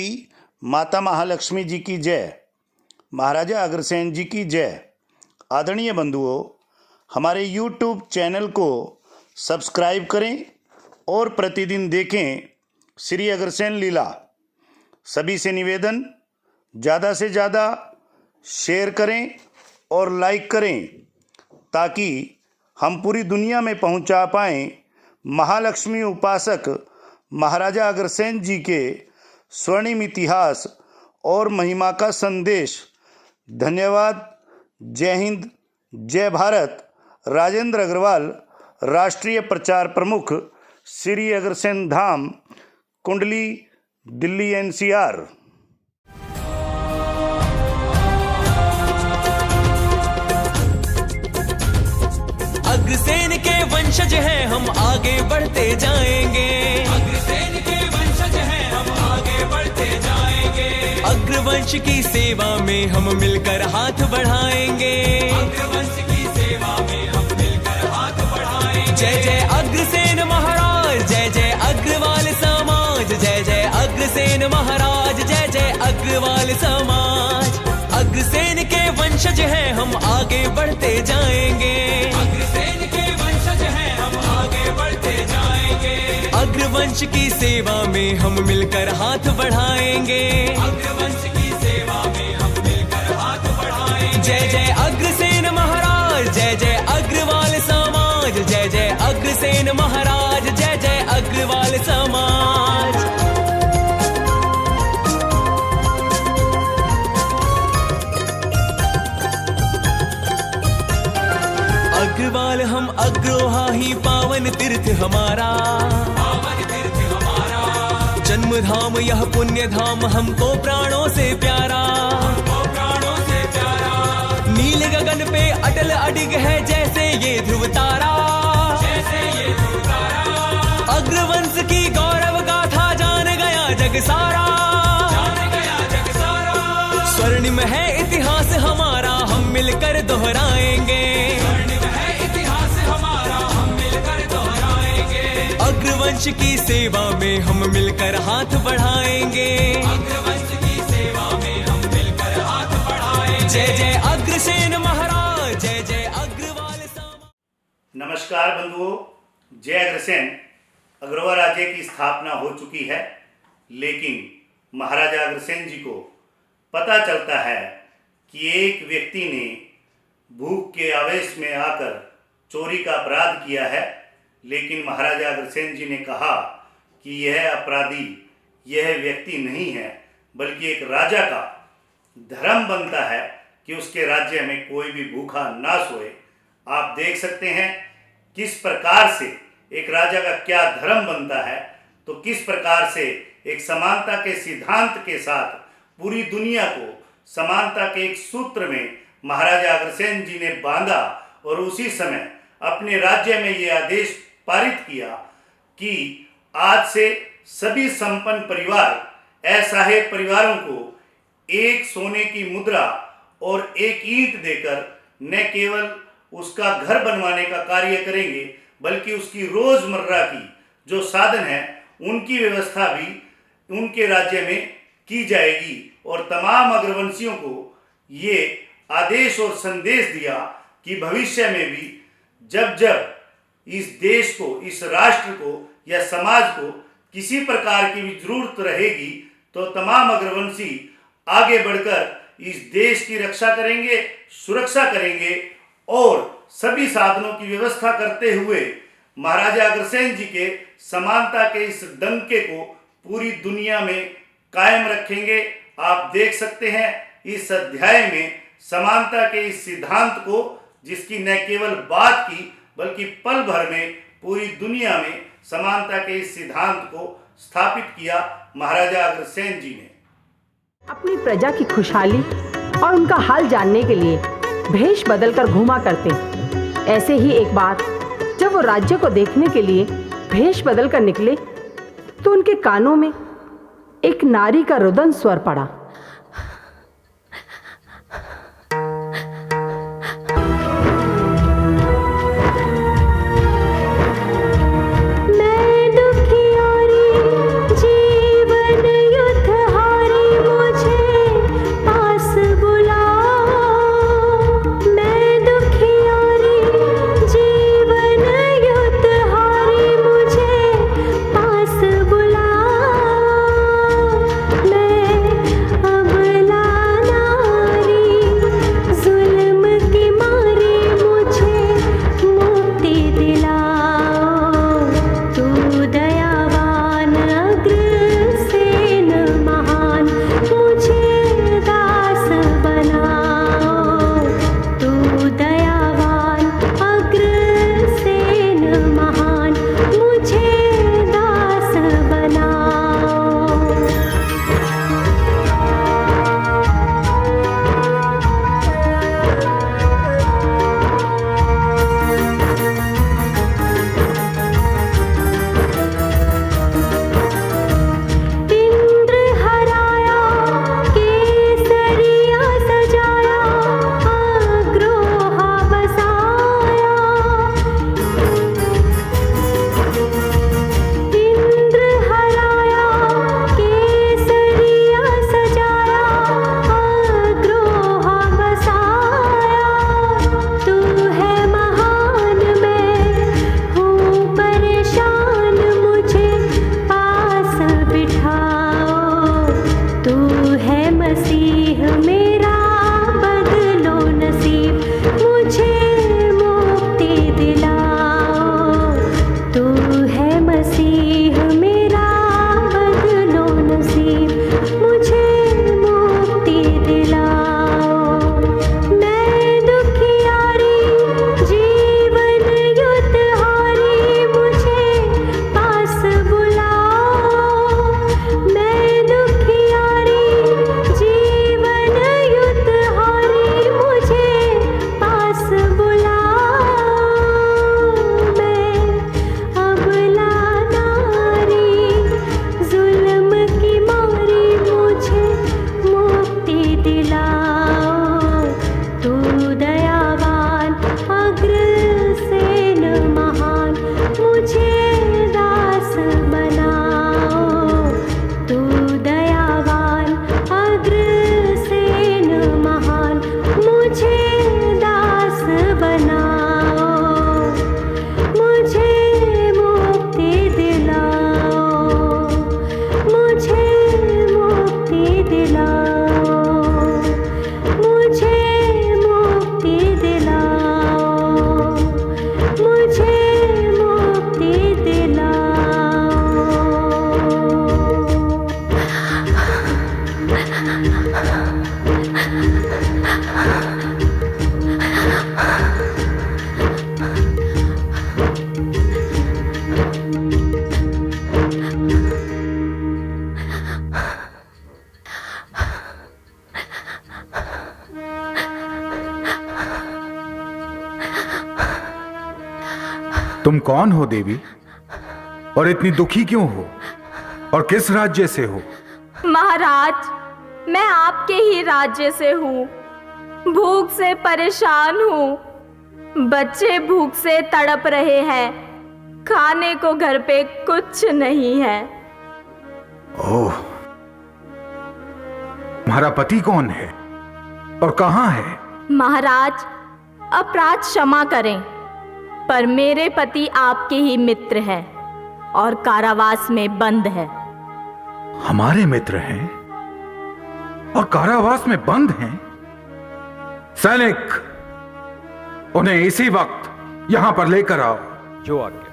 देवी माता महालक्ष्मी जी की जय, महाराजा अग्रसेन जी की जय। आदरणीय बंधुओं, हमारे YouTube चैनल को सब्सक्राइब करें और प्रतिदिन देखें श्री अग्रसेन लीला। सभी से निवेदन, ज़्यादा से ज़्यादा शेयर करें और लाइक करें ताकि हम पूरी दुनिया में पहुंचा पाएं महालक्ष्मी उपासक महाराजा अग्रसेन जी के स्वर्णिम इतिहास और महिमा का संदेश। धन्यवाद। जय हिंद, जय भारत। राजेंद्र अग्रवाल, राष्ट्रीय प्रचार प्रमुख, श्री अग्रसेन धाम, कुंडली, दिल्ली, NCR। अग्रसेन के वंशज हैं हम, आगे बढ़ते जाएंगे। अग्रसेन के वंशज हैं हम, आगे बढ़ते जाएंगे। अग्रवंश की सेवा में हम मिलकर हाथ बढ़ाएंगे। अग्रवंश की सेवा में हम मिलकर हाथ बढ़ाएंगे। जय जय अग्रसेन महाराज, जय जय अग्रवाल समाज, जय जय अग्रसेन महाराज, जय जय अग्रवाल समाज। अग्रसेन के वंशज हैं हम, आगे बढ़ते जाएंगे। अग्रसेन के वंशज हैं हम, आगे बढ़ते जाएंगे। अग्रवंश की सेवा में हम मिलकर हाथ बढ़ाएंगे। अग्रवंश की सेवा में हम मिलकर हाथ बढ़ाएंगे। जय जय अग्रसेन महाराज, जय जय अग्रवाल समाज, जय जय अग्रसेन महाराज, जय जय अग्रवाल समाज। अग्रवाल हम अग्रोहा ही पावन तीर्थ हमारा, पावन तीर्थ हमारा। जन्म धाम यह पुण्य धाम हमको प्राणों से प्यारा, हमको प्राणों से प्यारा। नील गगन पे अटल अडिग है जैसे ये ध्रुव तारा, जैसे ये ध्रुव तारा। अग्रवंश की गौरव गाथा जान गया जग सारा, जान गया जग सारा। स्वर्णिम है इतिहास हमारा, हम मिलकर दोहराएंगे। स्वर्णिम है इतिहास हमारा, हम मिलकर दोहराएंगे। अग्रवंश की सेवा में हम मिलकर हाथ बढ़ाएंगे। अग्रवंश की सेवा में हम मिलकर हाथ बढ़ाएंगे। जय जय अग्रसेन महाराज, जय जय अग्रवाल समाज। नमस्कार बंधुओं, जय अग्रसेन। अग्रवाल राज्य की स्थापना हो चुकी है, लेकिन महाराजा अग्रसेन जी को पता चलता है कि एक व्यक्ति ने भूख के आवेश में आकर चोरी का अपराध किया है। लेकिन महाराजा अग्रसेन जी ने कहा कि यह अपराधी यह व्यक्ति नहीं है, बल्कि एक राजा का धर्म बनता है कि उसके राज्य में कोई भी भूखा ना सोए। आप देख सकते हैं किस प्रकार से एक राजा का क्या धर्म बनता है, तो किस प्रकार से एक समानता के सिद्धांत के साथ पूरी दुनिया को समानता के एक सूत्र में महाराजा अग्रसेन जी ने बांधा और उसी समय अपने राज्य में ये आदेश पारित किया कि आज से सभी संपन्न परिवार, असहाय परिवारों को एक सोने की मुद्रा और एक ईंट देकर न केवल उसका घर बनवाने का कार्य करेंगे, बल्कि उसकी रोजमर्रा की जो साधन है उनकी व्यवस्था भी उनके राज्य में की जाएगी। और तमाम अग्रवंशियों को ये आदेश और संदेश दिया कि भविष्य में भी जब जब इस देश को, इस राष्ट्र को या समाज को किसी प्रकार की भी जरूरत रहेगी, तो तमाम अग्रवंशी आगे बढ़कर इस देश की रक्षा करेंगे, सुरक्षा करेंगे और सभी साधनों की व्यवस्था करते हुए महाराजा अग्रसेन जी के समानता के इस डंके को पूरी दुनिया में कायम रखेंगे। आप देख सकते हैं इस अध्याय में समानता के इस सिद्धांत को, जिसकी न केवल बात की बल्कि पल भर में पूरी दुनिया में समानता के इस सिद्धांत को स्थापित किया महाराजा अग्रसेन जी ने। अपनी प्रजा की खुशहाली और उनका हाल जानने के लिए भेष बदलकर घूमा करते। ऐसे ही एक बार जब वो राज्य को देखने के लिए भेष बदलकर निकले, तो उनके कानों में एक नारी का रुदन स्वर पड़ा। मैं दुखियारी जीवन युद्ध हार तुम कौन हो देवी, और इतनी दुखी क्यों हो, और किस राज्य से हो? महाराज, मैं आपके ही राज्य से हूँ। भूख से परेशान हूँ। बच्चे भूख से तड़प रहे हैं। खाने को घर पे कुछ नहीं है। ओह, तुम्हारा पति कौन है और कहाँ है? महाराज, अपराध क्षमा करें, पर मेरे पति आपके ही मित्र हैं और कारावास में बंद है। हमारे मित्र हैं और कारावास में बंद हैं? सैनिक, उन्हें इसी वक्त यहां पर लेकर आओ। जो आज्ञा।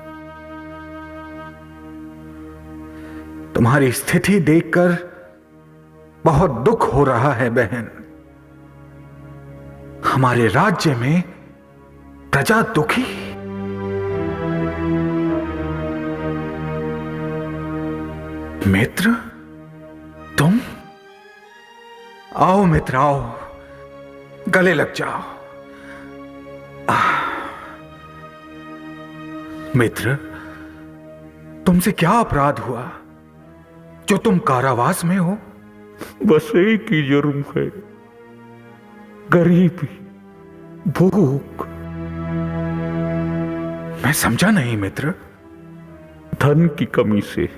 तुम्हारी स्थिति देखकर बहुत दुख हो रहा है बहन। हमारे राज्य में प्रजा दुखी। मित्र, तुम आओ मित्र, आओ, गले लग जाओ। मित्र, तुमसे क्या अपराध हुआ जो तुम कारावास में हो? बस एक ही जुर्म है, गरीबी, भूख। मैं समझा नहीं मित्र। धन की कमी से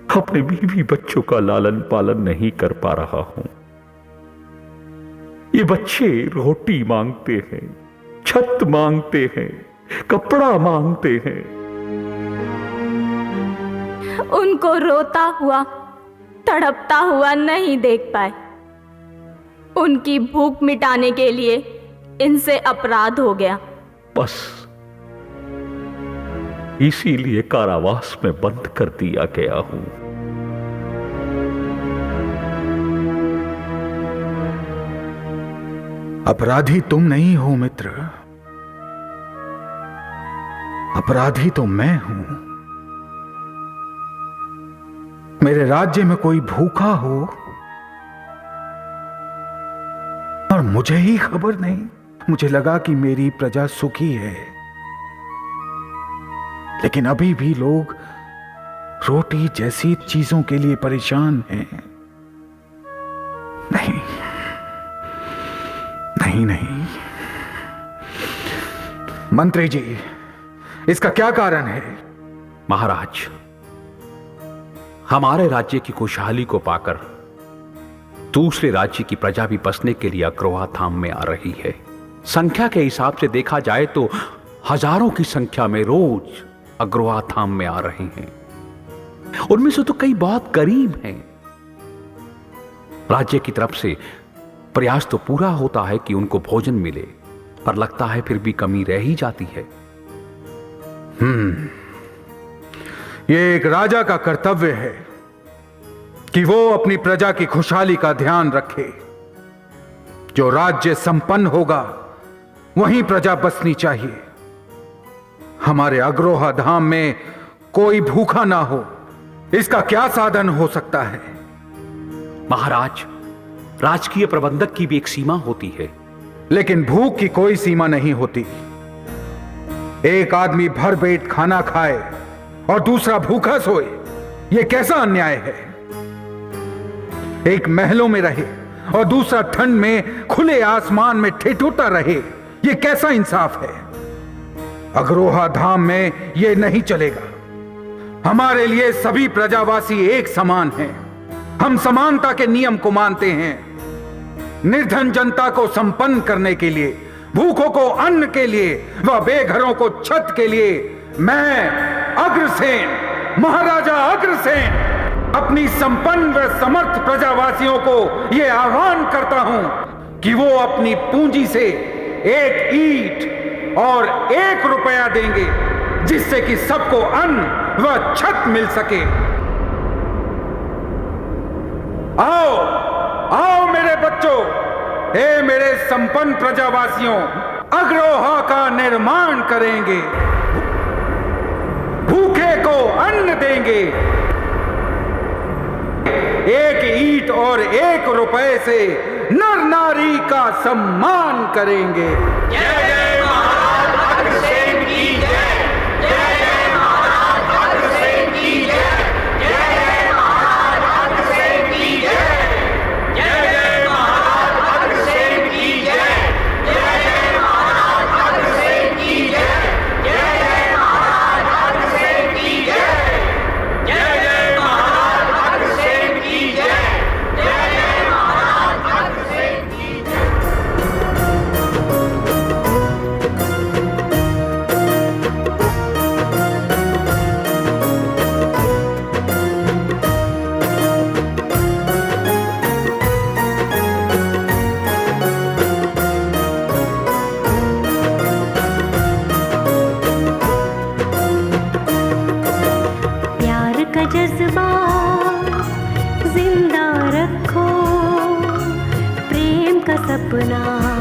अपने बीवी बच्चों का लालन पालन नहीं कर पा रहा हूं। ये बच्चे रोटी मांगते हैं, छत मांगते हैं, कपड़ा मांगते हैं। उनको रोता हुआ, तड़पता हुआ नहीं देख पाए। उनकी भूख मिटाने के लिए इनसे अपराध हो गया। बस इसीलिए कारावास में बंद कर दिया गया हूं। अपराधी तुम नहीं हो मित्र, अपराधी तो मैं हूं। मेरे राज्य में कोई भूखा हो और मुझे ही खबर नहीं। मुझे लगा कि मेरी प्रजा सुखी है, लेकिन अभी भी लोग रोटी जैसी चीजों के लिए परेशान हैं। नहीं नहीं नहीं, मंत्री जी, इसका क्या कारण है? महाराज, हमारे राज्य की खुशहाली को पाकर दूसरे राज्य की प्रजा भी बसने के लिए अग्रवा धाम में आ रही है। संख्या के हिसाब से देखा जाए तो हजारों की संख्या में रोज अग्रवा धाम में आ रहे हैं। उनमें से तो कई बहुत गरीब हैं। राज्य की तरफ से प्रयास तो पूरा होता है कि उनको भोजन मिले, पर लगता है फिर भी कमी रह ही जाती है। ये एक राजा का कर्तव्य है कि वो अपनी प्रजा की खुशहाली का ध्यान रखे। जो राज्य संपन्न होगा वहीं प्रजा बसनी चाहिए। हमारे अग्रोहा धाम में कोई भूखा ना हो, इसका क्या साधन हो सकता है? महाराज, राजकीय प्रबंधक की भी एक सीमा होती है। लेकिन भूख की कोई सीमा नहीं होती। एक आदमी भर पेट खाना खाए और दूसरा भूखा सोए, यह कैसा अन्याय है? एक महलों में रहे और दूसरा ठंड में खुले आसमान में ठिठुरता रहे, यह कैसा इंसाफ है? अग्रोहा धाम में यह नहीं चलेगा। हमारे लिए सभी प्रजावासी एक समान हैं। हम समानता के नियम को मानते हैं। निर्धन जनता को संपन्न करने के लिए, भूखों को अन्न के लिए व बेघरों को छत के लिए मैं अग्रसेन, महाराजा अग्रसेन, अपनी संपन्न व समर्थ प्रजावासियों को यह आह्वान करता हूं कि वो अपनी पूंजी से एक ईंट और 1 रुपया देंगे, जिससे कि सबको अन्न व छत मिल सके। आओ आओ मेरे बच्चों, हे मेरे संपन्न प्रजावासियों, अग्रोहा का निर्माण करेंगे, भूखे को अन्न देंगे, 1 ईंट और 1 रुपए से नर नारी का सम्मान करेंगे। जय जय महाराज अग्रसेन की सपना।